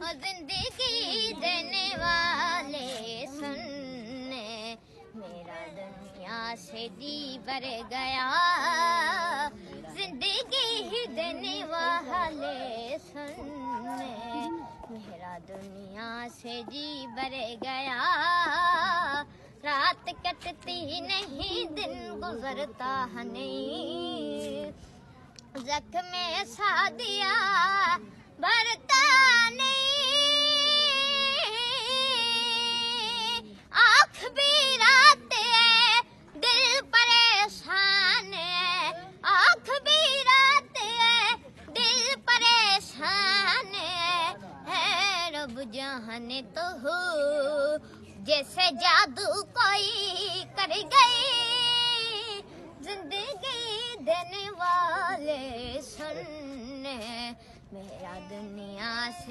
और जिंदगी देने वाले सुन, मेरा दुनिया से जी भर गया। जिंदगी ही देने वाले सुन, मेरा दुनिया से जी भर गया। रात कटती नहीं, दिन गुजरता नहीं, जख्म सादिया भरता नहीं। आँख भी रात है, दिल परेशान है। आँख भी रात है, दिल परेशान है। रब जाने तो हो, जैसे जादू कोई कर गई। जिंदगी देने वाले सुन, मेरा दुनिया से